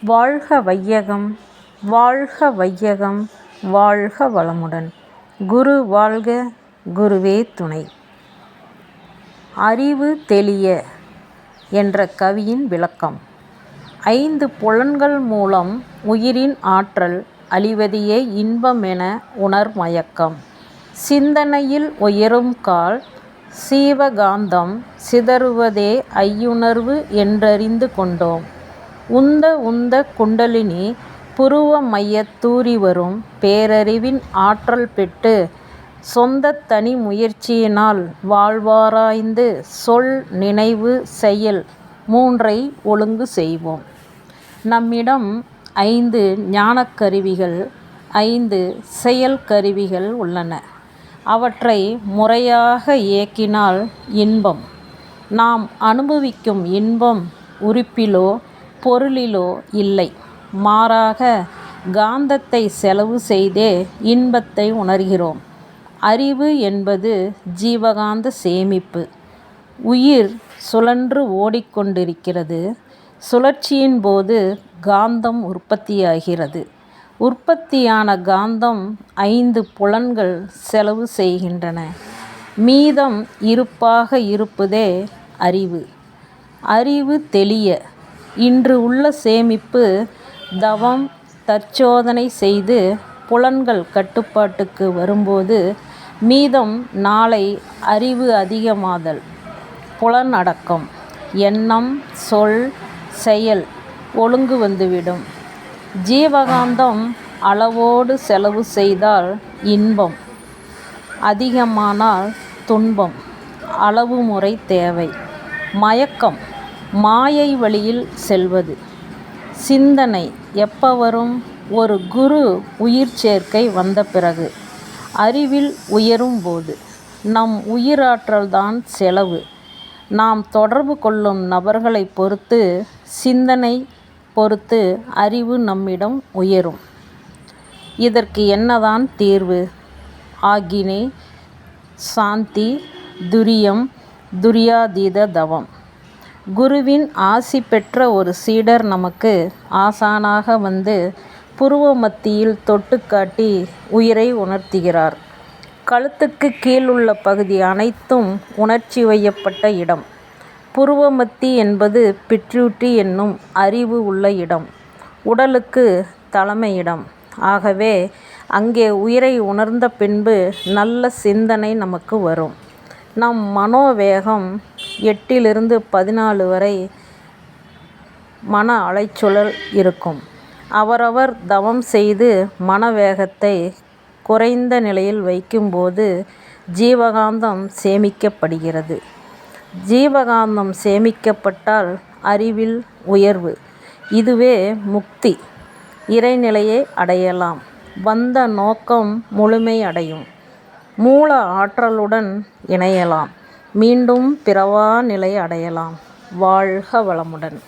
வாழ்க வையகம் வாழ்க வையகம் வாழ்க வளமுடன். குரு வாழ்க, குருவே துணை. அறிவு தெளிய என்ற கவியின் விளக்கம். 5 புலன்கள் மூலம் உயிரின் ஆற்றல் அழிவதையே இன்பமென உணர்மயக்கம். சிந்தனையில் உயரும் கால் சீவகாந்தம் சிதறுவதே ஐயுணர்வு என்றறிந்து கொண்டோம். உந்த குண்டலினி புருவ மையத் தூரிவரும் பேரறிவின் ஆற்றல் பெற்று சொந்தத் தனி முயற்சியினால் வாழ்வாராய்ந்து சொல், நினைவு, செயல் 3ஐ ஒழுங்கு செய்வோம். நம்மிடம் 5 ஞானக் கருவிகள், 5 செயல் கருவிகள் உள்ளன. அவற்றை முறையாக இயக்கினால் இன்பம். நாம் அனுபவிக்கும் இன்பம் உறுப்பிலோ பொருளிலோ இல்லை. மாறாக காந்தத்தை செலவு செய்தே இன்பத்தை உணர்கிறோம். அறிவு என்பது ஜீவகாந்த சேமிப்பு. உயிர் சுழன்று ஓடிக்கொண்டிருக்கிறது. சுழற்சியின் போது காந்தம் உற்பத்தியாகிறது. உற்பத்தியான காந்தம் 5 புலன்கள் செலவு செய்கின்றன. மீதம் இருப்பாக இருப்பதே அறிவு. அறிவு தெளிய இன்று உள்ள சேமிப்பு தவம் தற்சோதனை செய்து புலன்கள் கட்டுப்பாட்டுக்கு வரும்போது மீதம் நாளை அறிவு அதிகமாதல், புலன் அடக்கம், எண்ணம், சொல், செயல் ஒழுங்கு வந்துவிடும். ஜீவகாந்தம் அளவோடு செலவு செய்தால் இன்பம், அதிகமானால் துன்பம். அளவு முறை தேவை. மயக்கம் மாயை வழியில் செல்வது. சிந்தனை எப்ப வரும்? ஒரு குரு உயிர் சேர்க்கை வந்த பிறகு. அறிவில் உயரும் போது. நம் உயிராற்றல்தான் செலவு. நாம் தொடர்பு கொள்ளும் நபர்களை பொறுத்து, சிந்தனை பொறுத்து அறிவு நம்மிடம் உயரும். இதற்கு என்னதான் தீர்வு? ஆக்கினை, சாந்தி, துரியம், துரியாதீத தவம். குருவின் ஆசி பெற்ற ஒரு சீடர் நமக்கு ஆசானாக வந்து புருவ மத்தியில் தொட்டு காட்டி உயிரை உணர்த்துகிறார். கழுத்துக்கு கீழ் உள்ள பகுதி அனைத்தும் உணர்ச்சி வயப்பட்ட இடம். புருவ மத்தி என்பது பிட்யூட்டரி என்னும் அறிவு உள்ள இடம். உடலுக்கு தலைமையிடம். ஆகவே அங்கே உயிரை உணர்ந்த பின்பு நல்ல சிந்தனை நமக்கு வரும். நம் மனோவேகம் 8 - 14 வரை மன அலைச்சூழல் இருக்கும். அவரவர் தவம் செய்து மனவேகத்தை குறைந்த நிலையில் வைக்கும்போது ஜீவகாந்தம் சேமிக்கப்படுகிறது. ஜீவகாந்தம் சேமிக்கப்பட்டால் அறிவில் உயர்வு. இதுவே முக்தி. இறைநிலையை அடையலாம். வந்த நோக்கம் முழுமை அடையும். மூல ஆற்றலுடன் இணையலாம். மீண்டும் பிறவா நிலை அடையலாம். வாழ்க வளமுடன்.